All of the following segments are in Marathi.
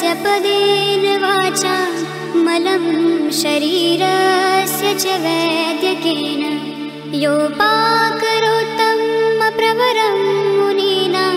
चित्तस्य पदेन वाचा मलं शरीरस्य च वैद्यकेन योपाकरोत्तं प्रवरं मुनीनां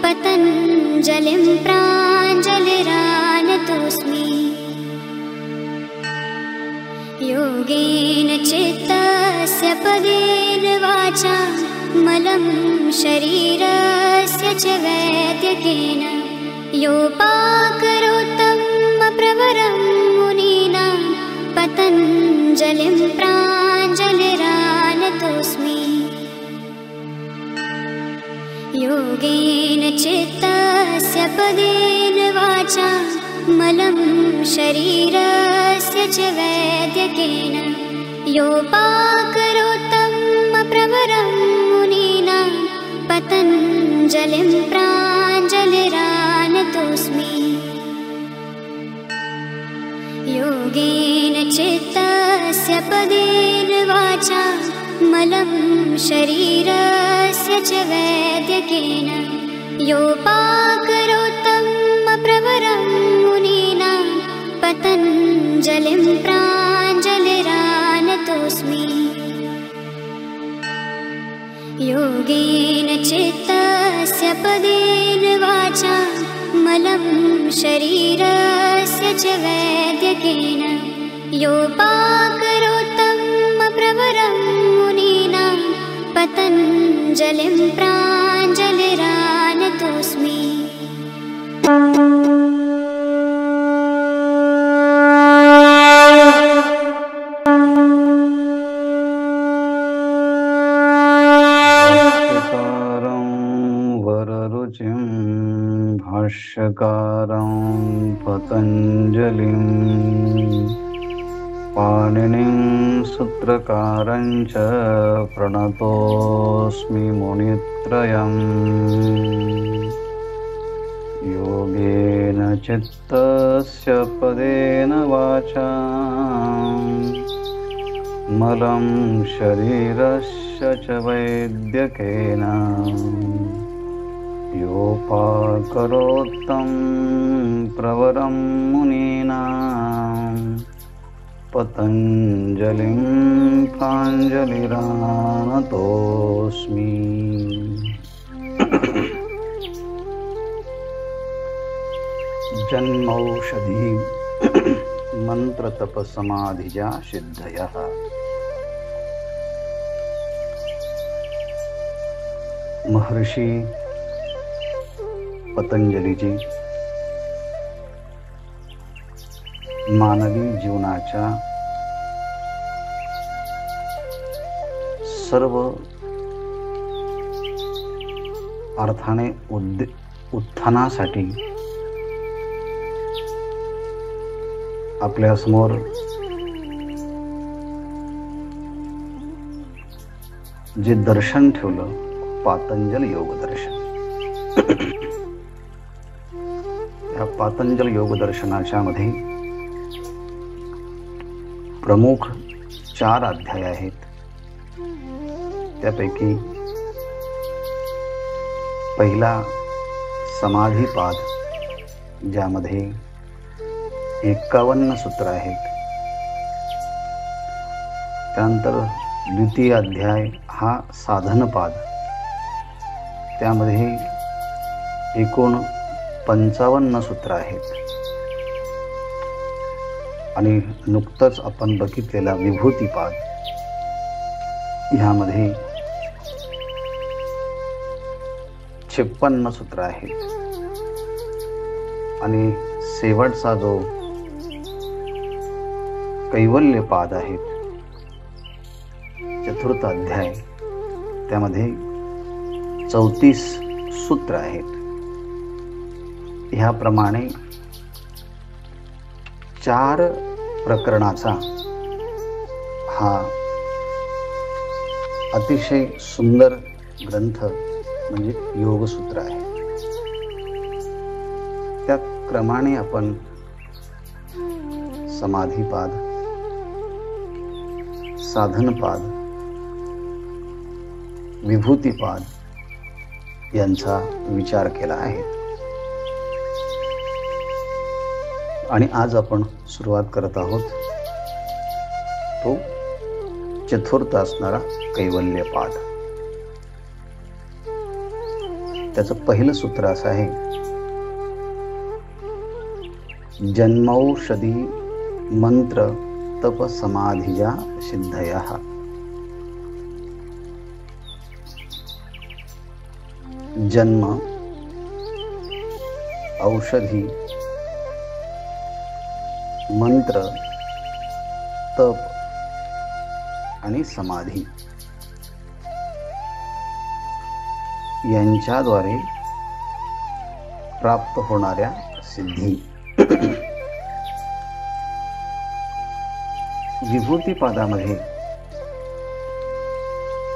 पतञ्जलिं प्राञ्जलिरानतोऽस्मि। योगेन चित्तस्य पदेन वाचा मलं शरीरस्य च वैद्यकेन योपाकरोत्तं प्रवरं मुनीनां पतञ्जलिं प्राञ्जलिरानतोऽस्मि। योगेन चित्तस्य पदेन वाचा मलं शरीरस्य च वैद्यकेन योपाकरोत्तं प्रवरं मुनीनां पतञ्जलिं प्राञ्जलिरानतोऽस्मि। योगेन चित्तस्य पदेन वाचा मलं शरीरस्य च वैद्यकेन योपाकरोत्तं प्रवरं मुनीनां पतञ्जलिं प्राञ्जलिरानतोऽस्मि। योगेन चित्तस्य पदेन वाचा मलं शरीरस्य च वैद्यकेन योपाकरोत्तं प्रवरं मुनीनां पतञ्जलिं प्राञ्जलिरानतोऽस्मि। भाष्यकारं पतञ्जलिं पाणिनिं सूत्रकारं च प्रणतोऽस्मि मुनित्रयम्। योगेन चित्तस्य पदेन वाचा मलं शरीरस्य च वैद्यकेन योपाकरोत्तं प्रवरं मुनीनां पतञ्जलिं प्राञ्जलिरानतोऽस्मि। जन्मौषधी मंत्रतपसमाधिजा सिद्धयः। महर्षी पतंजली जी मानवी जीवनाच्या सर्व अर्थाने उत्थानासाठी आपल्या समोर जे दर्शन ठेवलं, पातंजल योग दर्शन। या पातंजल योग दर्शनाच्या मध्ये प्रमुख 4 अध्याय आहेत। त्यापैकी पहिला समाधीपाद, ज्यामध्ये 51 सूत्र आहेत। त्यानंतर द्वितीय अध्याय हा साधनपाद, त्यामध्ये एकूण 55 सूत्र आहेत। आणि नुकतंच आपण बघितलेला विभूतीपाद, ह्यामध्ये 56 सूत्र आहेत। आणि शेवटचा जो कैवल्यपाद आहे, चतुर्थ अध्याय, त्यामध्ये 34 सूत्र आहेत। ह्याप्रमाणे 4 प्रकरणाचा हा अतिशय सुंदर ग्रंथ म्हणजे योगसूत्र आहे। त्या क्रमाने आपण समाधीपाद, साधनपाद, विभूतीपाद यांचा विचार केला आहे। आणि आज आपण सुरुवात करत आहोत तो चतुर्थ असणारा कैवल्यपाद. त्याचं पहिलं सूत्र असं आहे, जन्मौषधी मंत्र तप समाधिया सिद्धयः. जन्म, औषधी, मंत्र, तप आणि समाधी यांच्याद्वारे प्राप्त होणाऱ्या सिद्धी. विभूतिपादामध्ये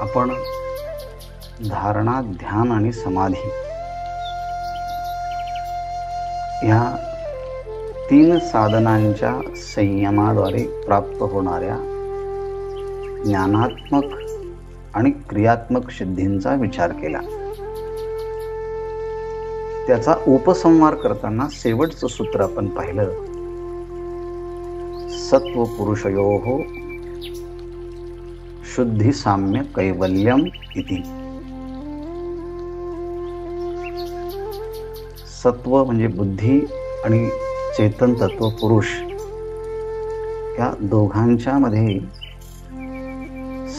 आपण धारणा, ध्यान आणि समाधी ह्या 3 साधनांच्या संयमाद्वारे प्राप्त होणाऱ्या ज्ञानात्मक आणि क्रियात्मक सिद्धींचा विचार केला. त्याचा उपसंहार करताना शेवटचं सूत्र आपण पाहिलं, सत्व पुरुषयोः शुद्धी साम्य कैवल्यम इति. सत्व म्हणजे बुद्धी आणि चेतन तत्व पुरुष या दोघांच्या मध्ये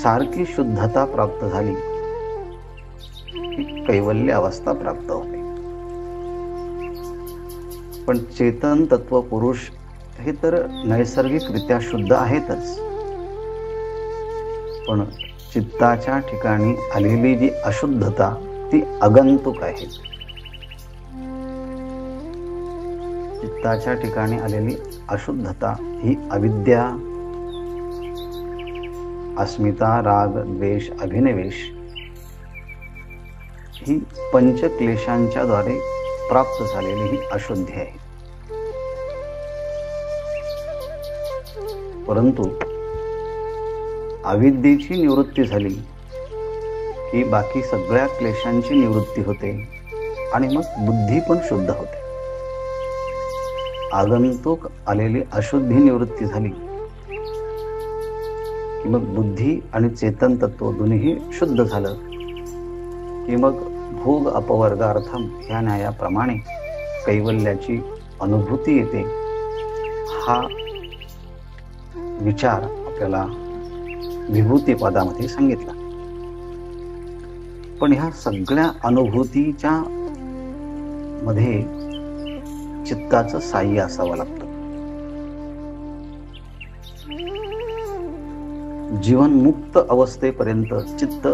सारखी शुद्धता प्राप्त झाली की कैवल्य अवस्था प्राप्त होते. पण चेतन तत्व पुरुष हे तर नैसर्गिकरित्या शुद्ध आहेतच, पण चित्ताच्या ठिकाणी आलेली जी अशुद्धता ती आगंतुक आहे. चित्ताच्या ठिकाणी आलेली अशुद्धता ही अविद्या, अस्मिता, राग, द्वेष, अभिनिवेश ही पंचक्लेशांच्या द्वारे प्राप्त झालेली ही अशुद्धी आहे. परंतु अविद्येची निवृत्ती झाली की बाकी सगळ्या क्लेशांची निवृत्ती होते आणि मग बुद्धी पण शुद्ध होते. आगंतुक आलेली अशुद्धी निवृत्ती झाली की मग बुद्धी आणि चेतन तत्व दोन्ही शुद्ध झालं की मग भोग अपवर्गार्थम ह्या न्यायाप्रमाणे कैवल्याची अनुभूती येते. हा विचार आपल्याला विभूतिपादामध्ये सांगितला. पण ह्या सगळ्या अनुभूतीच्या मध्ये चित्ताचं साह्य असावं लागतं. जीवनमुक्त अवस्थेपर्यंत चित्त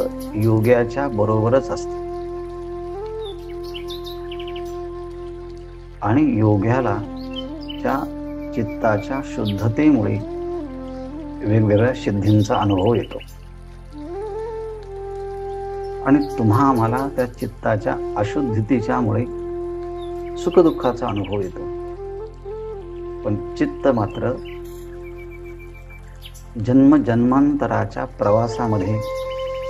योग्याच्या बरोबरच असते आणि योग्याला त्या चित्ताच्या शुद्धतेमुळे वेगवेगळ्या सिद्धींचा अनुभव येतो आणि तुम्हा आम्हाला त्या चित्ताच्या अशुद्धतेच्यामुळे सुखदुःखाचा अनुभव येतो. पण चित्त मात्र जन्म जन्मांतराच्या प्रवासामध्ये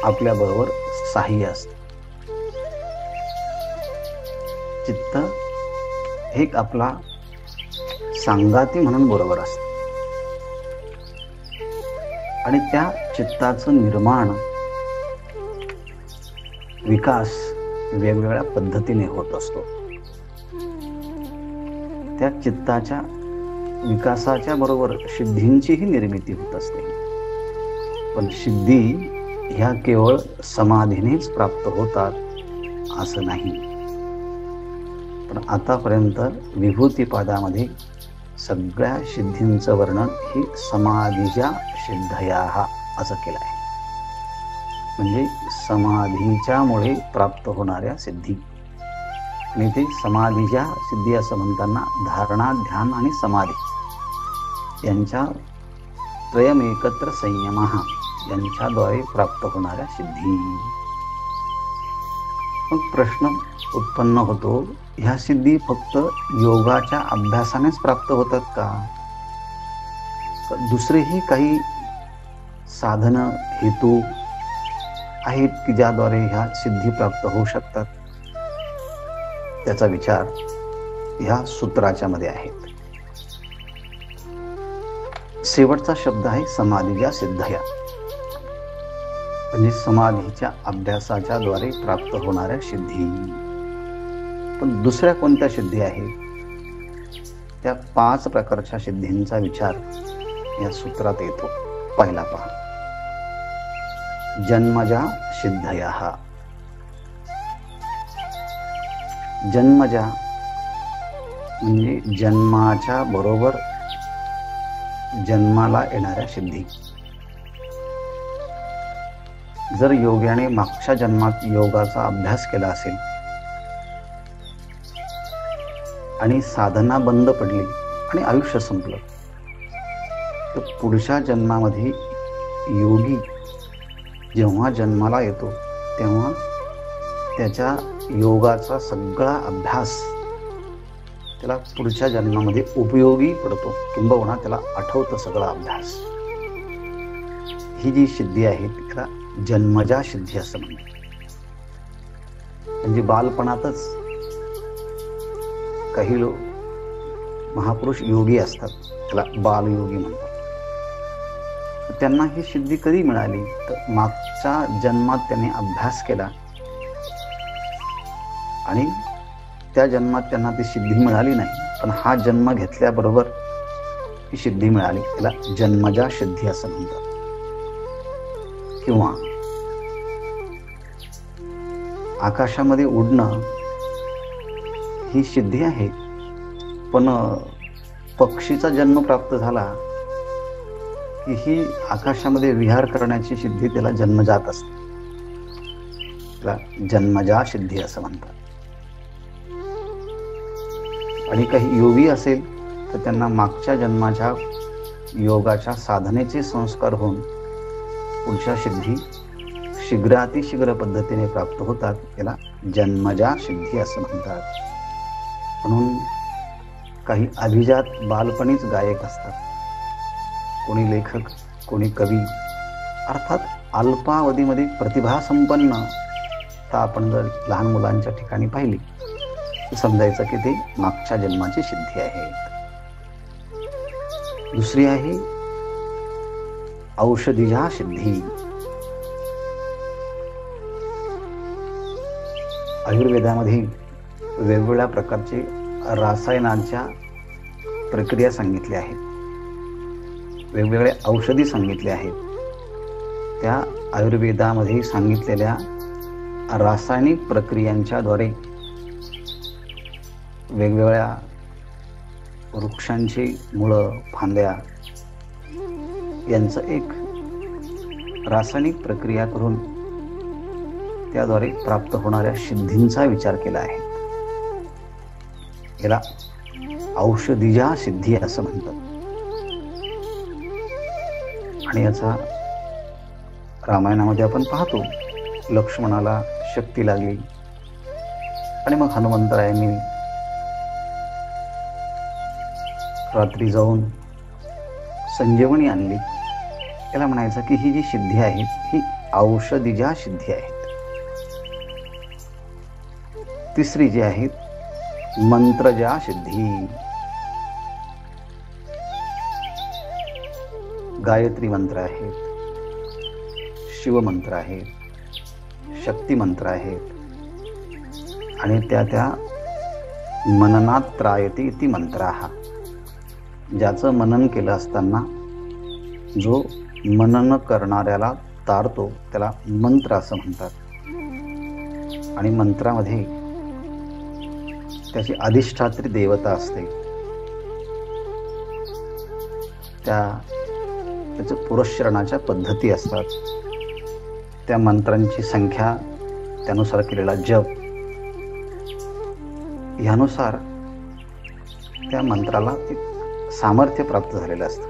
आपल्या बरोबर साह्य असते. चित्त एक आपला सांगाती म्हणून बरोबर असते आणि त्या चित्ताचं निर्माण, विकास वेगवेगळ्या पद्धतीने होत असतो. त्या चित्ताच्या विकासाच्या बरोबर सिद्धींचीही निर्मिती होत असते. पण सिद्धी ह्या केवळ समाधीनेच प्राप्त होतात असं नाही. पण आतापर्यंत विभूतिपादामध्ये सगळ्या सिद्धींचं वर्णन ही समाधीच्या सिद्धया असं केलं आहे. म्हणजे समाधीच्यामुळे प्राप्त होणाऱ्या सिद्धी. आणि ते समाधीच्या सिद्धी असं म्हणताना धारणा, ध्यान आणि समाधी यांच्या त्रयमेकत्र संयम यांच्याद्वारे प्राप्त होणाऱ्या सिद्धी. मग प्रश्न उत्पन्न होतो, ह्या सिद्धी फक्त योगाच्या अभ्यासानेच प्राप्त होतात का? दुसरेही काही साधन हेतू आहेत की ज्याद्वारे ह्या सिद्धी प्राप्त होऊ शकतात? त्याचा विचार ह्या सूत्राच्या मध्ये आहेत. शेवटचा शब्द आहे समाधीच्या सिद्धया, म्हणजे समाधीच्या अभ्यासाच्या द्वारे प्राप्त होणाऱ्या सिद्धी. पण दुसऱ्या कोणत्या सिद्धी आहेत? त्या 5 प्रकारच्या सिद्धींचा विचार या सूत्रात येतो. पहिला पहा, जन्मजा सिद्धयः. जन्मजा म्हणजे जन्माच्या बरोबर जन्माला येणाऱ्या सिद्धी. जर योग्याने मागच्या जन्मात योगाचा अभ्यास केला असेल आणि साधना बंद पडली आणि आयुष्य संपलं, तर पुढच्या जन्मामध्ये योगी जेव्हा जन्माला येतो तेव्हा त्याच्या योगाचा सगळा अभ्यास त्याला पुढच्या जन्मामध्ये उपयोगी पडतो, किंबहुना त्याला आठवतं सगळा अभ्यास. ही जी सिद्धी आहे त्याला जन्मजा सिद्धी असं म्हणतात. म्हणजे बालपणातच काही लोक महापुरुष योगी असतात, त्याला बालयोगी म्हणतात. त्यांना ही सिद्धी कधी मिळाली? तर मागच्या जन्मात त्यांनी अभ्यास केला आणि त्या जन्मात त्यांना ती सिद्धी मिळाली नाही, पण हा जन्म घेतल्याबरोबर ही सिद्धी मिळाली, त्याला जन्मजा सिद्धी असं म्हणतात. किंवा आकाशामध्ये उडणं ही सिद्धी आहे, पण पक्षीचा जन्म प्राप्त झाला की ही आकाशामध्ये विहार करण्याची सिद्धी त्याला जन्मजात असते, त्याला जन्मजा सिद्धी असं म्हणतात. आणि काही योगी असेल तर त्यांना मागच्या जन्माच्या योगाच्या साधनेचे संस्कार होऊन पुढच्या सिद्धी शीघ्रातिशीघ्र पद्धतीने प्राप्त होतात, त्याला जन्मजा सिद्धी असं म्हणतात. म्हणून काही अभिजात बालपणीच गायक असतात, कोणी लेखक, कोणी कवी, अर्थात अल्पावधीमध्ये प्रतिभासंपन्न. तर आपण जर लहान मुलांच्या ठिकाणी पाहिली तर समजायचं की ते मागच्या जन्माची सिद्धी आहे. दुसरी आहे औषधीजा सिद्धी. आयुर्वेदामध्ये वेगवेगळ्या प्रकारचे रसायनांच्या प्रक्रिया सांगितल्या आहेत, वेगवेगळ्या औषधी सांगितल्या आहेत. त्या आयुर्वेदामध्ये सांगितलेल्या रासायनिक प्रक्रियांच्या द्वारे वेगवेगळ्या वृक्षांची मुळं, फांद्या यांचं एक रासायनिक प्रक्रिया करून त्याद्वारे प्राप्त होणाऱ्या सिद्धींचा विचार केला आहे. याला औषधीजा सिद्धी असं म्हणतात. आणि याचा रामायणामध्ये आपण पाहतो, लक्ष्मणाला शक्ती लागली आणि मग हनुमंतरायांनी रात्री जाऊन संजीवनी आणली. याला म्हणायचं की ही जी सिद्धी आहे ही औषधीजा सिद्धी आहेत. तिसरी जी आहे मंत्रजा सिद्धी. गायत्री मंत्र आहेत, शिवमंत्र आहेत, शक्ती मंत्र आहेत आणि त्या मननात त्रायते इति मंत्राः. ज्याचं मनन केलं असताना जो मनन करणाऱ्याला तारतो त्याला मंत्र असं म्हणतात. आणि मंत्रामध्ये त्याची अधिष्ठात्री देवता असते, त्याचं पुरस्चरणाच्या पद्धती असतात, त्या मंत्रांची संख्या, त्यानुसार केलेला जप यानुसार त्या मंत्राला एक सामर्थ्य प्राप्त झालेलं असतं.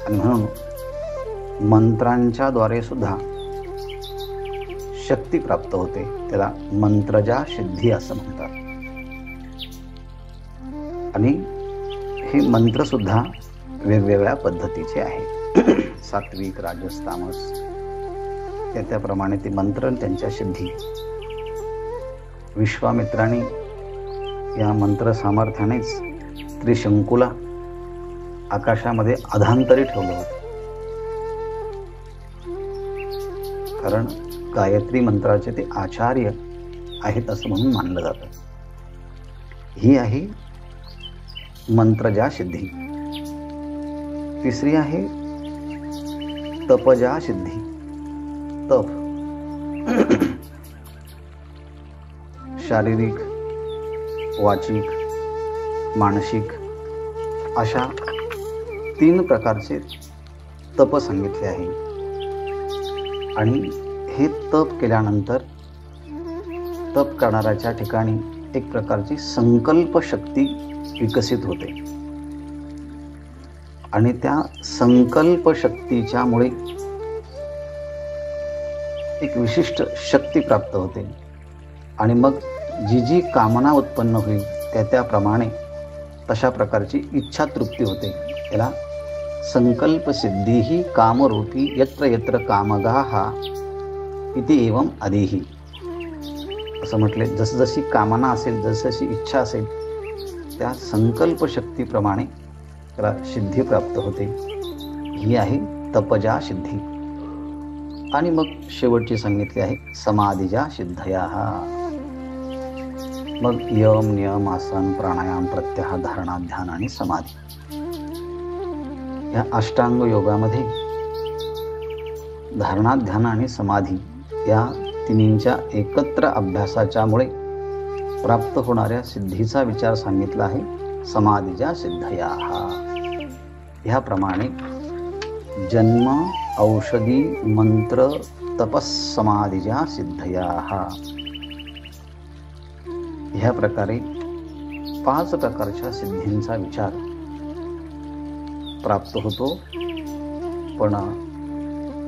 आणि म्हणून मंत्रांच्या द्वारे सुद्धा शक्ती प्राप्त होते, त्याला मंत्रजा सिद्धी असं म्हणतात. आणि हे मंत्र सुद्धा वेगवेगळ्या पद्धतीचे आहेत, सात्विक, राजस, तामस, त्याप्रमाणे ते मंत्र त्यांच्या सिद्धी. विश्वामित्राने या मंत्र सामर्थ्यानेच त्रिशंकुला आकाशामध्ये अधांतरी ठेवलं होतं. कारण गायत्री मंत्राचे ते आचार्य आहेत असं म्हणून मानलं जातं. ही आहे मंत्रजा सिद्धी. तिसरी आहे तपजा सिद्धी. तप शारीरिक, वाचिक, मानसिक अशा 3 प्रकारचे तप सांगितले आहे. आणि हे तप केल्यानंतर तप करणाऱ्याच्या ठिकाणी एक प्रकारची संकल्प शक्ती विकसित होते आणि त्या संकल्प शक्तीच्यामुळे एक विशिष्ट शक्ती प्राप्त होते आणि मग जी जी कामना उत्पन्न होईल त्याप्रमाणे तशा प्रकारची इच्छा तृप्ती होते. याला संकल्प सिद्धी ही कामरूपी यत्र यत्र कामगाः इति एवं आदिही असं म्हटले. जसजशी कामना असेल, जसजशी इच्छा असेल त्या संकल्प शक्तीप्रमाणे त्याला सिद्धी प्राप्त होते. ही आहे तपजा सिद्धी. आणि मग शेवटची सांगितली आहे समाधीजा सिद्धया. मग यम, नियम, आसन, प्राणायाम, प्रत्याहार, धारणा, ध्यान आणि समाधी या अष्टांग योगामध्ये धारणा, ध्यान आणि समाधी या तिन्हींच्या एकत्र अभ्यासाच्यामुळे प्राप्त होणाऱ्या सिद्धीचा विचार सांगितला आहे. समाधीजा सिद्धया. ह्याप्रमाणे जन्म, औषधी, मंत्र, तपस, समाधीजा सिद्धया ह्या प्रकारे 5 प्रकारच्या सिद्धींचा विचार प्राप्त होतो. पण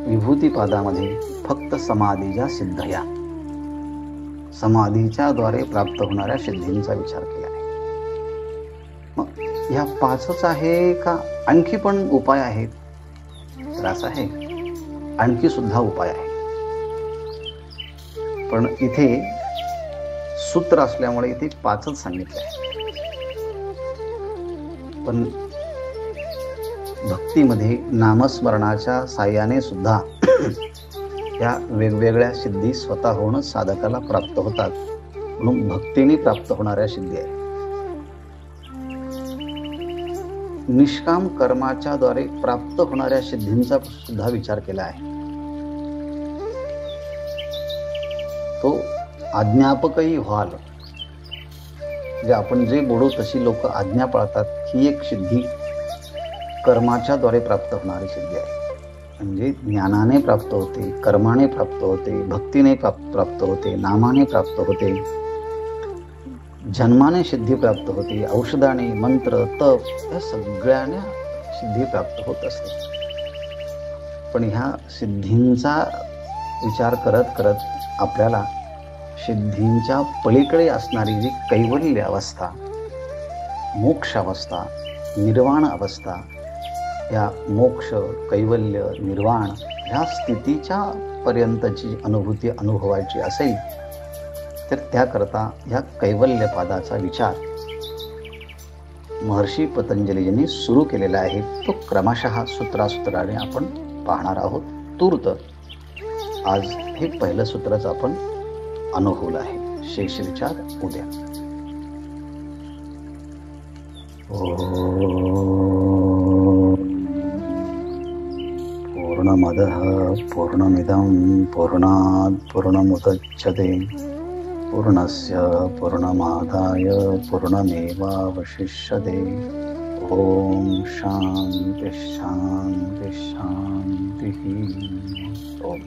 विभूतीपादामध्ये फक्त समाधीच्या सिद्धया, समाधीच्या द्वारे प्राप्त होणाऱ्या सिद्धींचा विचार केला आहे. मग ह्या 5च आहे का आणखी पण उपाय आहेत? तर असं आहे, आणखी सुद्धा उपाय आहे. पण इथे सूत्र असल्यामुळे इथे 5च सांगितले आहे. पण भक्तीमध्ये नामस्मरणाच्या साह्याने सुद्धा या वेगवेगळ्या सिद्धी स्वतःहून साधकाला प्राप्त होतात. म्हणून भक्तीने प्राप्त होणाऱ्या सिद्धी आहेत. निष्काम कर्माच्या द्वारे प्राप्त होणाऱ्या सिद्धींचा सुद्धा विचार केला आहे. तो आज्ञापकही व्हाल, जे आपण जे बोलू तशी लोक आज्ञा पाळतात, ही एक सिद्धी कर्माच्या द्वारे प्राप्त होणारी सिद्धी आहे. म्हणजे ज्ञानाने प्राप्त होते, कर्माने प्राप्त होते, भक्तीने प्राप्त होते, नामाने प्राप्त होते, जन्माने सिद्धी प्राप्त होते, औषधाने, मंत्र, तप या सगळ्याने सिद्धी प्राप्त होत असते. पण ह्या सिद्धींचा विचार करत करत आपल्याला सिद्धींच्या पलीकडे असणारी जी कैवल्य अवस्था, मोक्ष अवस्था, निर्वाण अवस्था, या मोक्ष, कैवल्य, निर्वाण ह्या स्थितीच्या पर्यंतची अनुभूती अनुभवायची असेल तर त्याकरता ह्या कैवल्य पादाचा विचार महर्षी पतंजली यांनी सुरू केलेला आहे. तो क्रमशः सूत्रासूत्राने आपण पाहणार आहोत. तूर्त आज हे पहिलं सूत्रच आपण अनुभवलं आहे. शेष विचार उद्या. पूर्णमदः पूर्णमिदं पूर्णात् पूर्णमुदच्यते पूर्णस्य पूर्णमादाय पूर्णमेवावशिष्यते. ओम शांति शांति शांति. ओम.